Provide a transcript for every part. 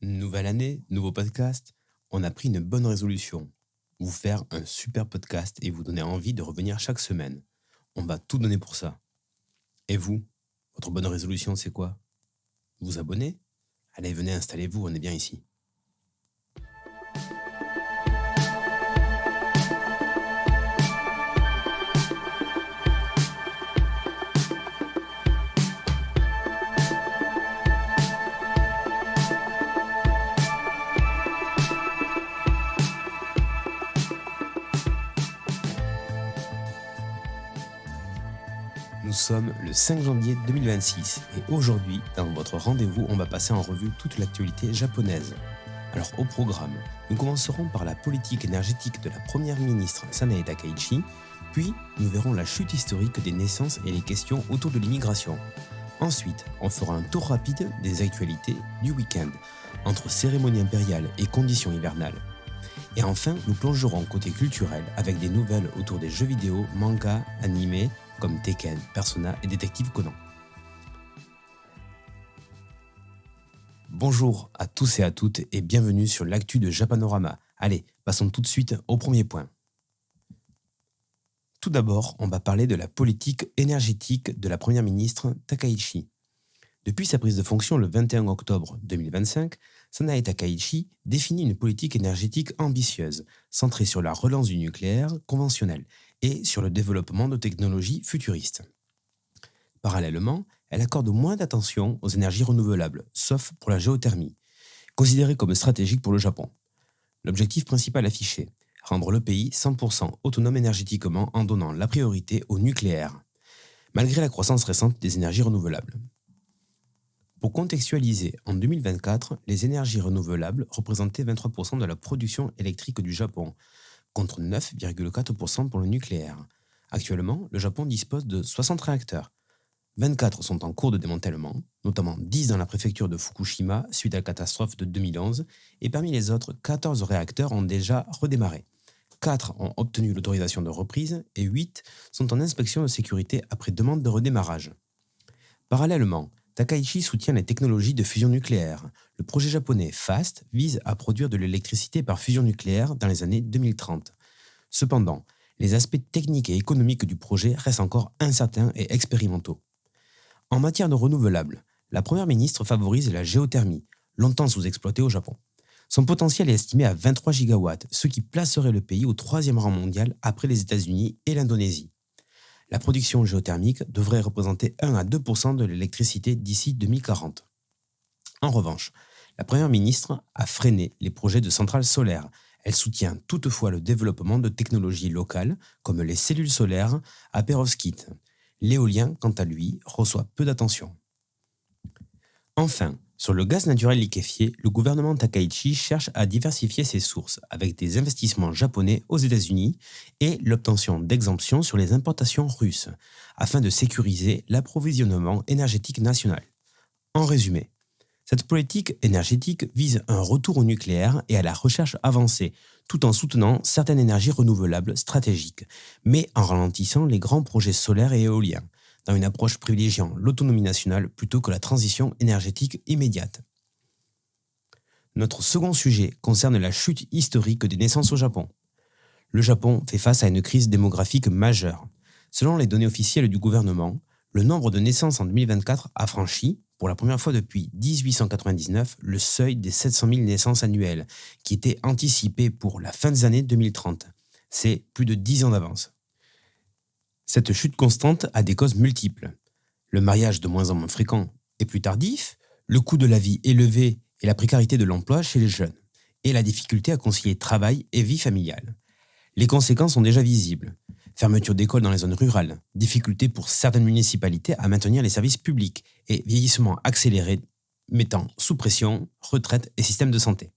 Nouvelle année, nouveau podcast. On a pris une bonne résolution. Vous faire un super podcast et vous donner envie de revenir chaque semaine. On va tout donner pour ça. Et vous, votre bonne résolution, c'est quoi? Vous abonner? Allez, venez, installez-vous, on est bien ici. Nous sommes le 5 janvier 2026 et aujourd'hui, dans votre rendez-vous, on va passer en revue toute l'actualité japonaise. Alors au programme, nous commencerons par la politique énergétique de la première ministre Sanae Takaichi, puis nous verrons la chute historique des naissances et les questions autour de l'immigration. Ensuite, on fera un tour rapide des actualités du week-end, entre cérémonie impériale et conditions hivernales. Et enfin, nous plongerons côté culturel avec des nouvelles autour des jeux vidéo, mangas, animés, comme Tekken, Persona et Détective Conan. Bonjour à tous et à toutes et bienvenue sur l'actu de Japanorama. Allez, passons tout de suite au premier point. Tout d'abord, on va parler de la politique énergétique de la première ministre Takaichi. Depuis sa prise de fonction le 21 octobre 2025, Sanae Takaichi définit une politique énergétique ambitieuse, centrée sur la relance du nucléaire conventionnel et sur le développement de technologies futuristes. Parallèlement, elle accorde moins d'attention aux énergies renouvelables, sauf pour la géothermie, considérée comme stratégique pour le Japon. L'objectif principal affiché, rendre le pays 100% autonome énergétiquement en donnant la priorité au nucléaire, malgré la croissance récente des énergies renouvelables. Pour contextualiser, en 2024, les énergies renouvelables représentaient 23% de la production électrique du Japon, contre 9,4% pour le nucléaire. Actuellement, le Japon dispose de 60 réacteurs. 24 sont en cours de démantèlement, notamment 10 dans la préfecture de Fukushima suite à la catastrophe de 2011, et parmi les autres, 14 réacteurs ont déjà redémarré. 4 ont obtenu l'autorisation de reprise et 8 sont en inspection de sécurité après demande de redémarrage. Parallèlement, Takaichi soutient les technologies de fusion nucléaire. Le projet japonais FAST vise à produire de l'électricité par fusion nucléaire dans les années 2030. Cependant, les aspects techniques et économiques du projet restent encore incertains et expérimentaux. En matière de renouvelables, la première ministre favorise la géothermie, longtemps sous-exploitée au Japon. Son potentiel est estimé à 23 gigawatts, ce qui placerait le pays au 3e rang mondial après les États-Unis et l'Indonésie. La production géothermique devrait représenter 1 à 2% de l'électricité d'ici 2040. En revanche, la première ministre a freiné les projets de centrales solaires. Elle soutient toutefois le développement de technologies locales comme les cellules solaires à perovskite. L'éolien, quant à lui, reçoit peu d'attention. Enfin, sur le gaz naturel liquéfié, le gouvernement Takaichi cherche à diversifier ses sources avec des investissements japonais aux États-Unis et l'obtention d'exemptions sur les importations russes, afin de sécuriser l'approvisionnement énergétique national. En résumé, cette politique énergétique vise un retour au nucléaire et à la recherche avancée, tout en soutenant certaines énergies renouvelables stratégiques, mais en ralentissant les grands projets solaires et éoliens, dans une approche privilégiant l'autonomie nationale plutôt que la transition énergétique immédiate. Notre second sujet concerne la chute historique des naissances au Japon. Le Japon fait face à une crise démographique majeure. Selon les données officielles du gouvernement, le nombre de naissances en 2024 a franchi, pour la première fois depuis 1899, le seuil des 700 000 naissances annuelles, qui était anticipé pour la fin des années 2030. C'est plus de 10 ans d'avance. Cette chute constante a des causes multiples. Le mariage de moins en moins fréquent et plus tardif, le coût de la vie élevé et la précarité de l'emploi chez les jeunes, et la difficulté à concilier travail et vie familiale. Les conséquences sont déjà visibles. Fermeture d'écoles dans les zones rurales, difficulté pour certaines municipalités à maintenir les services publics et vieillissement accéléré mettant sous pression retraite et système de santé.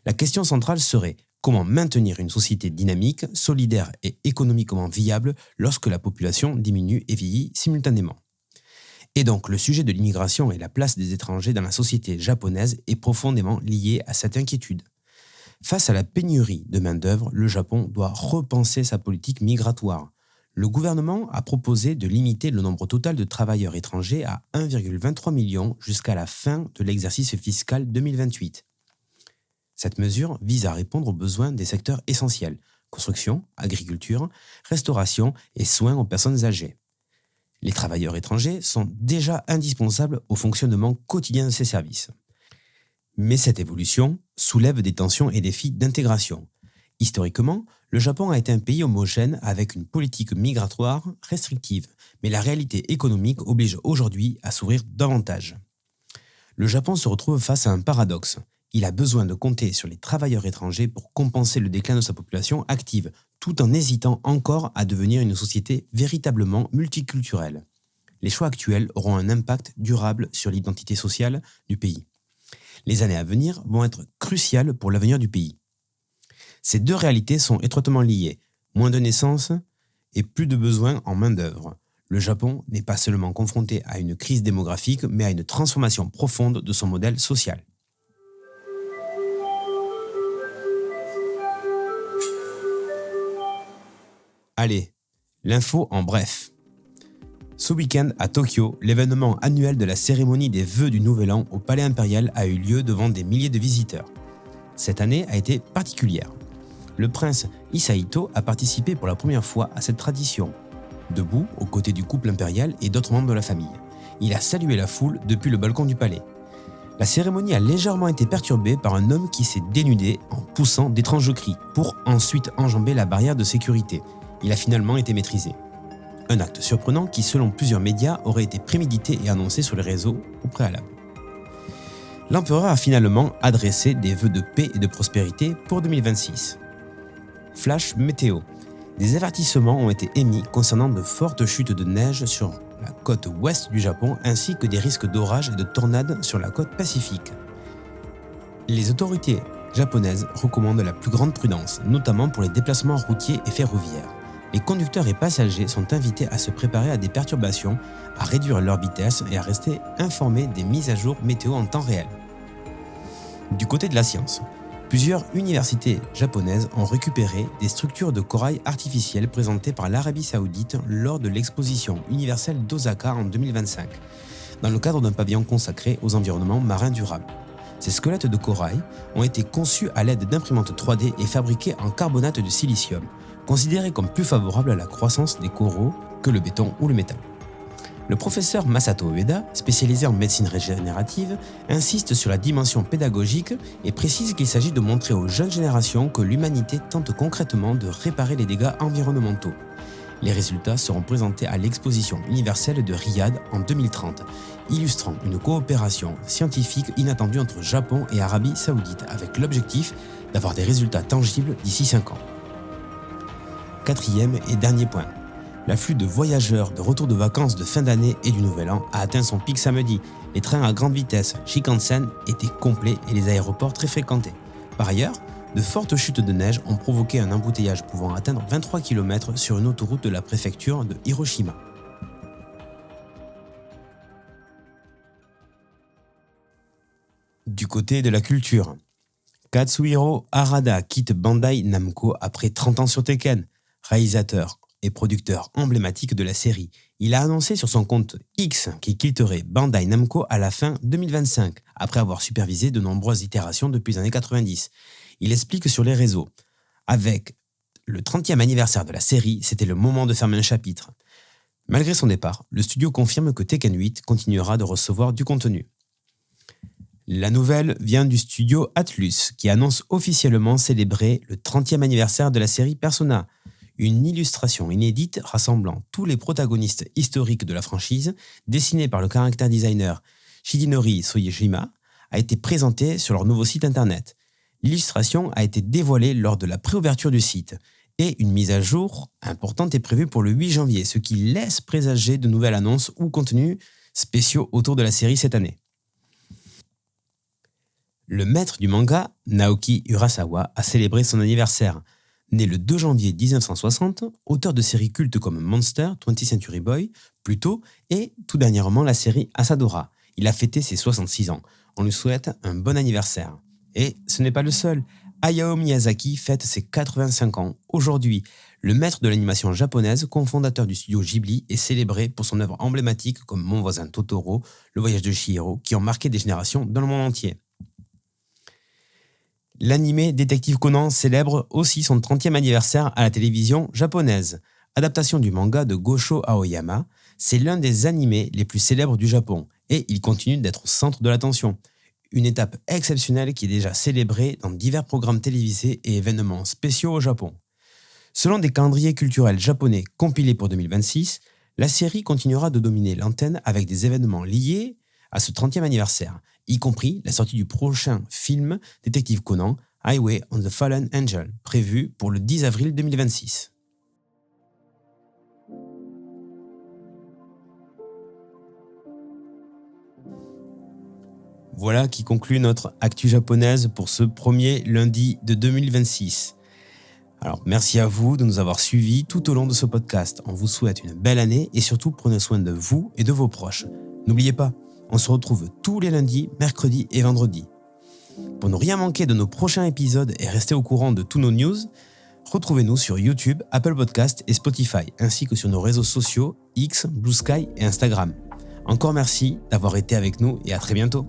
La question centrale serait comment maintenir une société dynamique, solidaire et économiquement viable lorsque la population diminue et vieillit simultanément. Et donc le sujet de l'immigration et la place des étrangers dans la société japonaise est profondément lié à cette inquiétude. Face à la pénurie de main-d'œuvre, le Japon doit repenser sa politique migratoire. Le gouvernement a proposé de limiter le nombre total de travailleurs étrangers à 1,23 million jusqu'à la fin de l'exercice fiscal 2028. Cette mesure vise à répondre aux besoins des secteurs essentiels, construction, agriculture, restauration et soins aux personnes âgées. Les travailleurs étrangers sont déjà indispensables au fonctionnement quotidien de ces services. Mais cette évolution soulève des tensions et défis d'intégration. Historiquement, le Japon a été un pays homogène avec une politique migratoire restrictive, mais la réalité économique oblige aujourd'hui à s'ouvrir davantage. Le Japon se retrouve face à un paradoxe. Il a besoin de compter sur les travailleurs étrangers pour compenser le déclin de sa population active, tout en hésitant encore à devenir une société véritablement multiculturelle. Les choix actuels auront un impact durable sur l'identité sociale du pays. Les années à venir vont être cruciales pour l'avenir du pays. Ces deux réalités sont étroitement liées. Moins de naissances et plus de besoins en main-d'œuvre. Le Japon n'est pas seulement confronté à une crise démographique, mais à une transformation profonde de son modèle social. Allez, l'info en bref. Ce week-end à Tokyo, l'événement annuel de la cérémonie des vœux du Nouvel An au Palais Impérial a eu lieu devant des milliers de visiteurs. Cette année a été particulière. Le prince Hisahito a participé pour la première fois à cette tradition, debout aux côtés du couple impérial et d'autres membres de la famille. Il a salué la foule depuis le balcon du palais. La cérémonie a légèrement été perturbée par un homme qui s'est dénudé en poussant d'étranges cris pour ensuite enjamber la barrière de sécurité. Il a finalement été maîtrisé. Un acte surprenant qui, selon plusieurs médias, aurait été prémédité et annoncé sur les réseaux au préalable. L'empereur a finalement adressé des vœux de paix et de prospérité pour 2026. Flash météo. Des avertissements ont été émis concernant de fortes chutes de neige sur la côte ouest du Japon ainsi que des risques d'orages et de tornades sur la côte pacifique. Les autorités japonaises recommandent la plus grande prudence, notamment pour les déplacements routiers et ferroviaires. Les conducteurs et passagers sont invités à se préparer à des perturbations, à réduire leur vitesse et à rester informés des mises à jour météo en temps réel. Du côté de la science, plusieurs universités japonaises ont récupéré des structures de corail artificielles présentées par l'Arabie Saoudite lors de l'exposition universelle d'Osaka en 2025, dans le cadre d'un pavillon consacré aux environnements marins durables. Ces squelettes de corail ont été conçus à l'aide d'imprimantes 3D et fabriqués en carbonate de silicium, considérés comme plus favorables à la croissance des coraux que le béton ou le métal. Le professeur Masato Ueda, spécialisé en médecine régénérative, insiste sur la dimension pédagogique et précise qu'il s'agit de montrer aux jeunes générations que l'humanité tente concrètement de réparer les dégâts environnementaux. Les résultats seront présentés à l'exposition universelle de Riyad en 2030, illustrant une coopération scientifique inattendue entre Japon et Arabie Saoudite avec l'objectif d'avoir des résultats tangibles d'ici 5 ans. Quatrième et dernier point. L'afflux de voyageurs de retour de vacances de fin d'année et du Nouvel An a atteint son pic samedi. Les trains à grande vitesse Shinkansen étaient complets et les aéroports très fréquentés. Par ailleurs, de fortes chutes de neige ont provoqué un embouteillage pouvant atteindre 23 km sur une autoroute de la préfecture de Hiroshima. Du côté de la culture, Katsuhiro Harada quitte Bandai Namco après 30 ans sur Tekken. Réalisateur et producteur emblématique de la série, il a annoncé sur son compte X qu'il quitterait Bandai Namco à la fin 2025, après avoir supervisé de nombreuses itérations depuis les années 90. Il explique sur les réseaux « Avec le 30e anniversaire de la série, c'était le moment de fermer un chapitre. » Malgré son départ, le studio confirme que Tekken 8 continuera de recevoir du contenu. La nouvelle vient du studio Atlus, qui annonce officiellement célébrer le 30e anniversaire de la série Persona. Une illustration inédite rassemblant tous les protagonistes historiques de la franchise, dessinée par le character designer Shigenori Soejima, a été présentée sur leur nouveau site internet. L'illustration a été dévoilée lors de la préouverture du site et une mise à jour importante est prévue pour le 8 janvier, ce qui laisse présager de nouvelles annonces ou contenus spéciaux autour de la série cette année. Le maître du manga, Naoki Urasawa, a célébré son anniversaire. Né le 2 janvier 1960, auteur de séries cultes comme Monster, 20th Century Boy, plus tôt, et tout dernièrement la série Asadora. Il a fêté ses 66 ans. On lui souhaite un bon anniversaire. Et ce n'est pas le seul. Hayao Miyazaki fête ses 85 ans. Aujourd'hui, le maître de l'animation japonaise, cofondateur du studio Ghibli, est célébré pour son œuvre emblématique comme Mon voisin Totoro, Le voyage de Chihiro, qui ont marqué des générations dans le monde entier. L'anime Détective Conan célèbre aussi son 30e anniversaire à la télévision japonaise. Adaptation du manga de Gosho Aoyama, c'est l'un des animés les plus célèbres du Japon et il continue d'être au centre de l'attention. Une étape exceptionnelle qui est déjà célébrée dans divers programmes télévisés et événements spéciaux au Japon. Selon des calendriers culturels japonais compilés pour 2026, la série continuera de dominer l'antenne avec des événements liés à ce 30e anniversaire, y compris la sortie du prochain film Détective Conan, Highway on the Fallen Angel, prévu pour le 10 avril 2026. Voilà qui conclut notre actu japonaise pour ce premier lundi de 2026. Alors, merci à vous de nous avoir suivis tout au long de ce podcast. On vous souhaite une belle année et surtout prenez soin de vous et de vos proches. N'oubliez pas, on se retrouve tous les lundis, mercredis et vendredis. Pour ne rien manquer de nos prochains épisodes et rester au courant de tous nos news, retrouvez-nous sur YouTube, Apple Podcasts et Spotify, ainsi que sur nos réseaux sociaux X, Blue Sky et Instagram. Encore merci d'avoir été avec nous et à très bientôt.